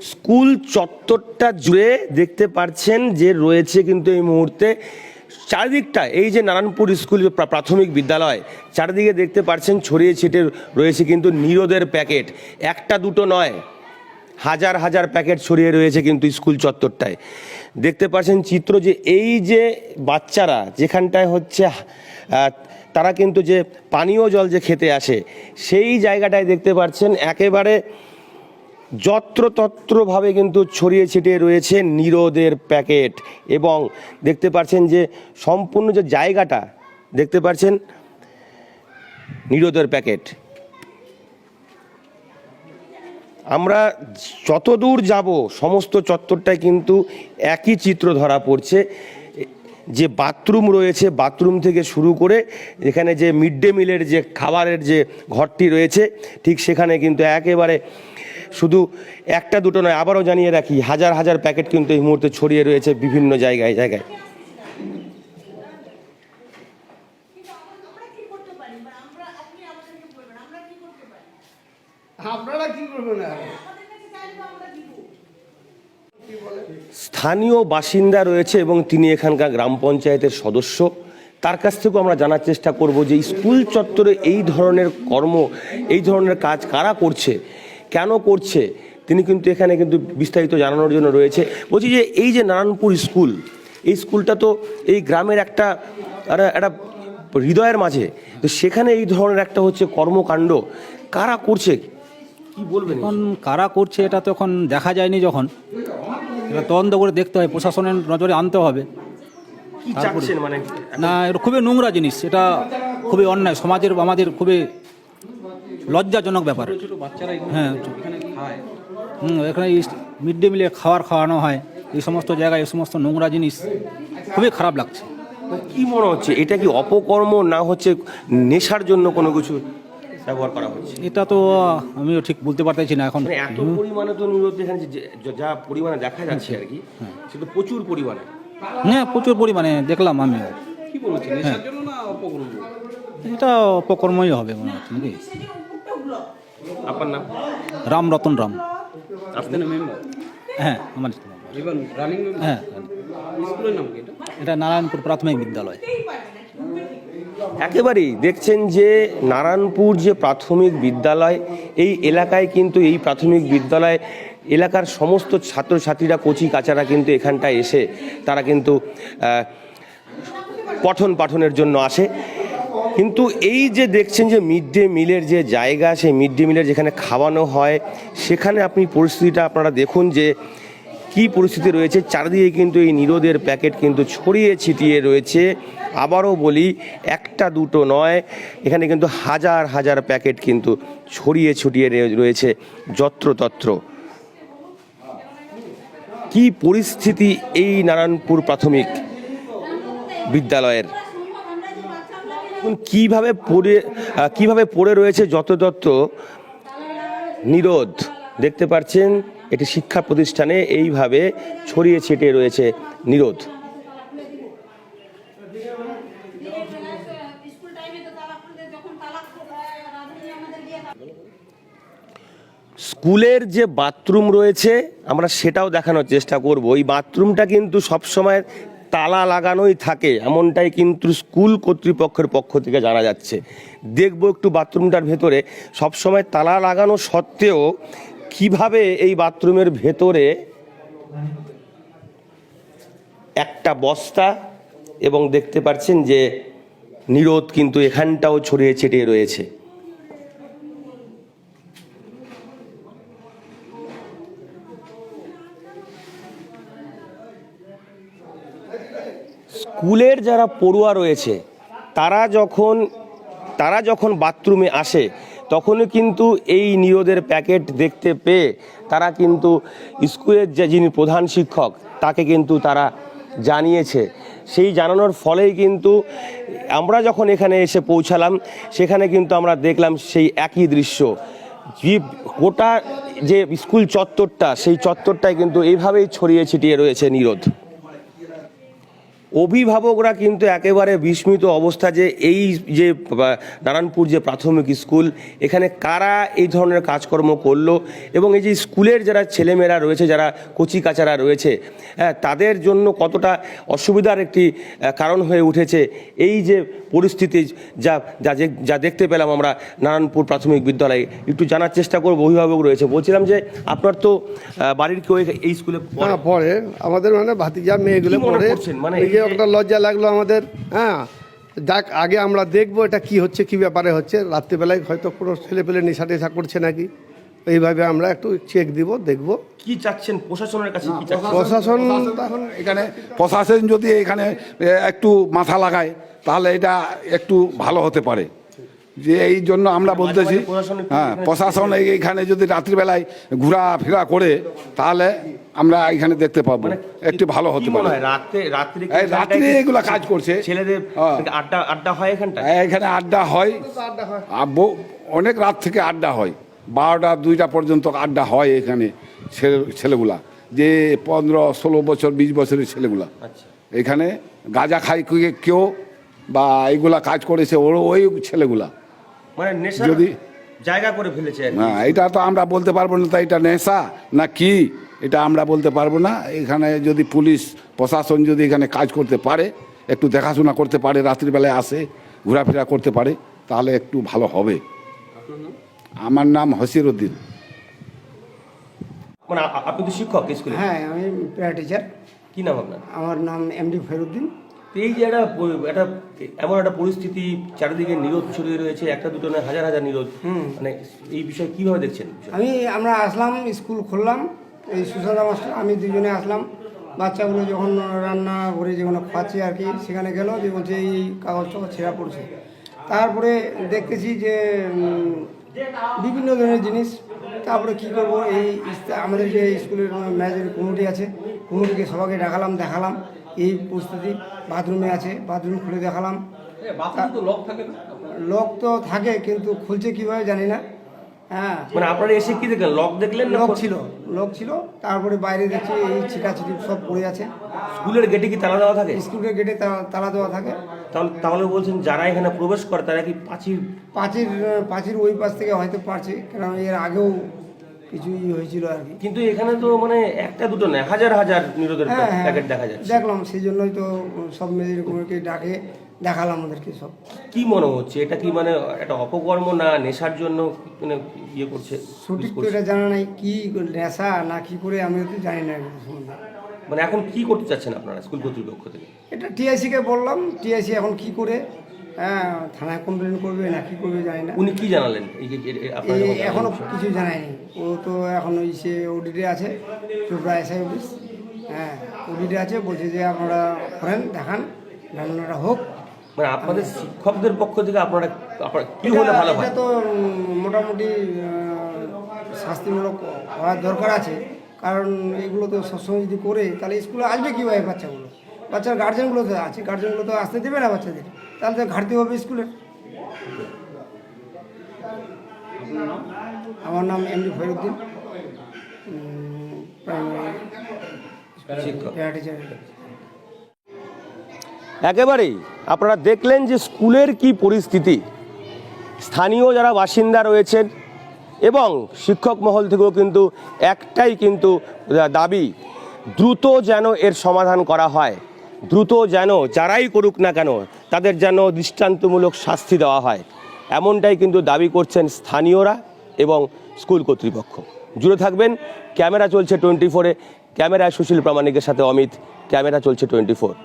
School চত্বরটা জুড়ে দেখতে পাচ্ছেন যে রয়েছে কিন্তু এই মুহূর্তে চারিদিকটা, এই যে নারায়ণপুর স্কুল প্রাথমিক বিদ্যালয়, চারিদিকে দেখতে পাচ্ছেন ছড়িয়ে ছিটে রয়েছে কিন্তু নিরোদের প্যাকেট। একটা দুটো নয়, হাজার হাজার প্যাকেট ছড়িয়ে রয়েছে কিন্তু স্কুল চত্বরটায়। দেখতে পাচ্ছেন চিত্র যে এই যে বাচ্চারা যেখানটায় হচ্ছে তারা কিন্তু যে পানীয় জল যে খেতে আসে, সেই জায়গাটায় দেখতে পাচ্ছেন একেবারে যত্রতত্রভাবে কিন্তু ছড়িয়ে ছিটিয়ে রয়েছে নিরোদের প্যাকেট। এবং দেখতে পাচ্ছেন যে সম্পূর্ণ যে জায়গাটা দেখতে পাচ্ছেন নিরোদের প্যাকেট। আমরা যতদূর যাব সমস্ত চত্বরটায় কিন্তু একই চিত্র ধরা পড়ছে। যে বাথরুম রয়েছে, বাথরুম থেকে শুরু করে এখানে যে মিড ডে মিলের যে খাবারের যে ঘরটি রয়েছে, ঠিক সেখানে কিন্তু একেবারে শুধু একটা দুটো নয়, আবারও জানিয়ে রাখি, হাজার হাজার প্যাকেট কিন্তু এই মুহূর্তে ছড়িয়ে রয়েছে বিভিন্ন জায়গায় জায়গায়। স্থানীয় বাসিন্দা রয়েছে এবং তিনি এখানকার গ্রাম পঞ্চায়েতের সদস্য। তার কাছ থেকেও আমরা জানার চেষ্টা করব যে স্কুল চত্বরে এই ধরনের কর্ম, এই ধরনের কাজ কারা করছে, কেন করছে। তিনি কিন্তু এখানে কিন্তু বিস্তারিত জানানোর জন্য রয়েছে। বলছি যে এই যে নারায়ণপুর স্কুল, এই স্কুলটা তো এই গ্রামের একটা হৃদয়ের মাঝে, তো সেখানে এই ধরনের একটা হচ্ছে কর্মকাণ্ড কারা করছে, কি বলবেন? এখন কারা করছে এটা তো এখন দেখা যায়নি, যখন এটা তদন্ত করে দেখতে হয়, প্রশাসনের নজরে আনতে হবে। কি চাচ্ছেন মানে? না, এটা খুবই নোংরা জিনিস, এটা খুবই অন্যায়, সমাজের আমাদের খুবই লজ্জাজনক ব্যাপার। হ্যাঁ, এখানে মিড ডে মিলে খাওয়ানো হয়, এই সমস্ত জায়গায় এই সমস্ত নোংরা জিনিস খুবই খারাপ লাগছে। কি মনে হচ্ছে, এটা কি অপকর্ম না হচ্ছে নেশার জন্য কোনো কিছু ব্যবহার করা হচ্ছে? এটা তো আমিও ঠিক বলতে পারতেছি না এখন। এত পরিমাণে তো নিরোধ এখানে যা পরিমাণে দেখা যাচ্ছে আর কি, সেটা প্রচুর পরিমাণে। হ্যাঁ, প্রচুর পরিমাণে দেখলাম আমি। কি বলছেন, নেশার জন্য না অপকর্ম? এটা অপকর্মই হবে মনে হচ্ছে নাকি। আপনার নাম? রামরতন রাম। আপনার মেম্বার? হ্যাঁ, আমার। হ্যাঁ, এটা নারায়ণপুর প্রাথমিক বিদ্যালয়। একেবারেই দেখছেন যে নারায়ণপুর যে প্রাথমিক বিদ্যালয়, এই এলাকায় কিন্তু এই প্রাথমিক বিদ্যালয় এলাকার সমস্ত ছাত্রছাত্রীরা, কচি কাচারা কিন্তু এখানটায় এসে তারা কিন্তু পঠন পাঠনের জন্য আসে। কিন্তু এই যে দেখছেন যে মিড ডে মিলের যে জায়গা, সেই মিড ডে মিলের যেখানে খাওয়ানো হয়, সেখানে আপনি পরিস্থিতিটা আপনারা দেখুন যে কি পরিস্থিতি রয়েছে। চারিদিকে কিন্তু এই নিরোদের প্যাকেট কিন্তু ছড়িয়ে ছিটিয়ে রয়েছে। আবারও বলি, একটা দুটো নয়, এখানে কিন্তু হাজার হাজার প্যাকেট কিন্তু ছড়িয়ে ছিটিয়ে রয়েছে যত্রতত্র। কি পরিস্থিতি এই নারায়ণপুর প্রাথমিক বিদ্যালয়ের, কিভাবে পড়ে রয়েছে যত্রতত্র নিরোধ। দেখতে পাচ্ছেন এটি শিক্ষা প্রতিষ্ঠানে এইভাবে ছড়িয়ে ছিটিয়ে রয়েছে নিরোধ। স্কুলের যে বাথরুম রয়েছে আমরা সেটাও দেখানোর চেষ্টা করব। এই বাথরুমটা কিন্তু সবসময় তালা লাগানোই থাকে, এমনটাই কিন্তু স্কুল কর্তৃপক্ষের পক্ষ থেকে জানা যাচ্ছে। দেখব একটু বাথরুমটার ভেতরে সবসময় তালা লাগানো সত্ত্বেও কিভাবে এই বাথরুমের ভেতরে একটা বস্তা, এবং দেখতে পাচ্ছেন যে নিরোধ কিন্তু এখানটাও ছড়িয়ে ছিটিয়ে রয়েছে। স্কুলের যারা পড়ুয়া রয়েছে তারা যখন বাথরুমে আসে, তখনও কিন্তু এই নিরোধের প্যাকেট দেখতে পেয়ে তারা কিন্তু স্কুলের যিনি প্রধান শিক্ষক তাকে কিন্তু তারা জানিয়েছে। সেই জানানোর ফলেই কিন্তু আমরা যখন এখানে এসে পৌঁছালাম, সেখানে কিন্তু আমরা দেখলাম সেই একই দৃশ্য। গোটা যে স্কুল চত্বরটা, সেই চত্বরটায় কিন্তু এইভাবেই ছড়িয়ে ছিটিয়ে রয়েছে নিরোধ। অভিভাবকরা কিন্তু একেবারে বিস্মিত অবস্থা যে এই যে নারায়ণপুর যে প্রাথমিক স্কুল, এখানে কারা এই ধরনের কাজকর্ম করলো এবং এই যে স্কুলের যারা ছেলেমেয়েরা রয়েছে, যারা কচি কাচারা রয়েছে, তাদের জন্য কতটা অসুবিধার একটি কারণ হয়ে উঠেছে এই যে পরিস্থিতি যা যা যা দেখতে পেলাম আমরা নারায়ণপুর প্রাথমিক বিদ্যালয়ে। একটু জানার চেষ্টা করবো, অভিভাবক রয়েছে। বলছিলাম যে আপনার তো বাড়ির কেউ এই স্কুলে পড়ে, আমাদের মানে ভাতিজা মেয়েগুলো কি মনে পড়ে, করছেন? মানে এই যে একটা লজ্জা লাগলো আমাদের। হ্যাঁ, যাক আগে আমরা দেখবো এটা কি হচ্ছে, কি ব্যাপারে হচ্ছে। রাত্রিবেলায় হয়তো কোনো ছেলে পেলে নেশা টেশা করছে নাকি, এইভাবে আমরা একটু চেক দিব, দেখবো। কি চাচ্ছেন প্রশাসনের কাছে? কি চাচ্ছেন? প্রশাসন এখন এখানে প্রশাসন যদি এখানে একটু মাথা লাগায় তাহলে এটা একটু ভালো হতে পারে। যে এই জন্য আমরা বলতেছি, হ্যাঁ, প্রশাসন এইখানে যদি রাত্রিবেলায় ঘোরাফেরা করে তাহলে আমরা এখানে দেখতে পাবো, একটু ভালো হতে পারে। রাত্রে এগুলা কাজ করছে, ছেলেদের আড্ডা হয় এখানে আড্ডা হয়, অনেক রাত থেকে আড্ডা হয়, 12টা 2টা পর্যন্ত আড্ডা হয় এখানে। ছেলেগুলা যে 15-16 বছর 20 বছরের ছেলেগুলা এখানে গাঁজা খাই কেউ বা এইগুলা কাজ করেছে ওই ছেলেগুলা, মানে নেশা যদি জায়গা করে ফেলেছে। হ্যাঁ, এটা তো আমরা বলতে পারবো না, তাই এটা নেশা না কি এটা আমরা বলতে পারবো না। এখানে যদি পুলিশ প্রশাসন যদি এখানে কাজ করতে পারে, একটু দেখাশোনা করতে পারে, রাত্রিবেলায় আসে ঘোরাফেরা করতে পারে, তাহলে একটু ভালো হবে। আমার নাম হসির উদ্দিন। মানে আপনি তো শিক্ষক স্কুলে? হ্যাঁ, আমি প্রায় টিচার। কি নাম আপনার? আমার নাম এমডি ফেরুদ্দিন। এই যে একটা এমন একটা পরিস্থিতি, চারিদিকে নিরোধ ছড়িয়ে রয়েছে, একটা দুটো নয় হাজার হাজার নিরোধ, মানে এই বিষয়ে কিভাবে দেখছেন? আমরা আসলাম, স্কুল খুললাম, এই সুশান্ত মাস্টার আমি দুজনে আসলাম। বাচ্চাগুলো যখন রান্না ঘরে যেখানে খাচ্ছে আর কি, সেখানে গেল যে বলছে এই কাগজ টাগজ ছেঁড়া পড়ছে। তারপরে দেখতেছি যে বিভিন্ন ধরনের জিনিস। তারপরে কি করব, এই আমাদের যে স্কুলের ম্যানেজার কমিটি আছে, কমিটিকে সবাইকে দেখালাম এই পরিস্থিতি। বাথরুমে আছে, বাথরুম খুলে দেখালাম। লক তো থাকে কিন্তু খুলছে কিভাবে জানি না। হ্যাঁ, মানে আপনারা এসে কি দেখলেন? লক দেখলেন? লক ছিল। তারপরে বাইরে দেখছি এই ছিটাছিটি সব পড়ে আছে। স্কুলের গেটে কি তালা দেওয়া থাকে? স্কুলের গেটে তালা দেওয়া থাকে। তাহলে বলছেন যারা এখানে প্রবেশ করে তারা কি পাঁচির ওই পাশ থেকে হয়তো পারছে, কারণ এর আগেও কিছুই হয়েছিল আর কি। কিন্তু এখানে তো মানে একটা দুটো নয়, হাজার হাজার নিরোধের প্যাকেট দেখা যাচ্ছে। দেখলাম, সেই জন্যই তো সব মেয়েদের কমিটি ডাকে দেখালাম ওদেরকে সব। কি মনে হচ্ছে এটা কি মানে একটা অপকর্ম না নেশার জন্য মানে ইয়ে করছে? সঠিক তো এটা জানা নাই, কি নেশা না কি করে আমি তো জানি না এগুলো সম্বন্ধে। মানে এখন কি করতে চাচ্ছেন আপনারা স্কুল কর্তৃপক্ষ থেকে? এটা টিআইসিকে বললাম, টিআইসি এখন কি করে থানায় কমপ্লেন করবে না কি করবে জানি না। উনি কি জানালেন? এখনো কিছু জানায়নি। ও তো এখন ওই সে ওডিটে আছে, চোপড়া এসআই অফিস। হ্যাঁ, ওডিটে আছে, বলছে যে আপনারা করেন, দেখান, ঘটনাটা হোক। মানে আপনাদের শিক্ষকদের পক্ষ থেকে আপনারা কি হলে ভালো হয়? এটা তো মোটামুটি শাস্তিমূলক হওয়ার দরকার আছে, কারণ এগুলো তো সবসময় যদি করে তাহলে স্কুলে আসবে কীভাবে বাচ্চার গার্জেনগুলো তো আছে, গার্জেনগুলো তো আসতে দেবে না বাচ্চাদের, তাহলে তো ঘাটতি হবে স্কুলে। আমার নাম এমডি ফেরুদ্দিন, একেবারেই আপনারা দেখলেন যে স্কুলের কি পরিস্থিতি। স্থানীয় যারা বাসিন্দা রয়েছেন এবং শিক্ষক মহল থেকেও কিন্তু একটাই কিন্তু দাবি, দ্রুত যেন এর সমাধান করা হয়, দ্রুত যেন যারাই করুক না কেন তাদের যেন দৃষ্টান্তমূলক শাস্তি দেওয়া হয়, এমনটাই কিন্তু দাবি করছেন স্থানীয়রা এবং স্কুল কর্তৃপক্ষ। জুড়ে থাকবেন, ক্যামেরা চলছে 24-এ। ক্যামেরায় সুশীল প্রামাণিকের সাথে অমিত, ক্যামেরা চলছে 24।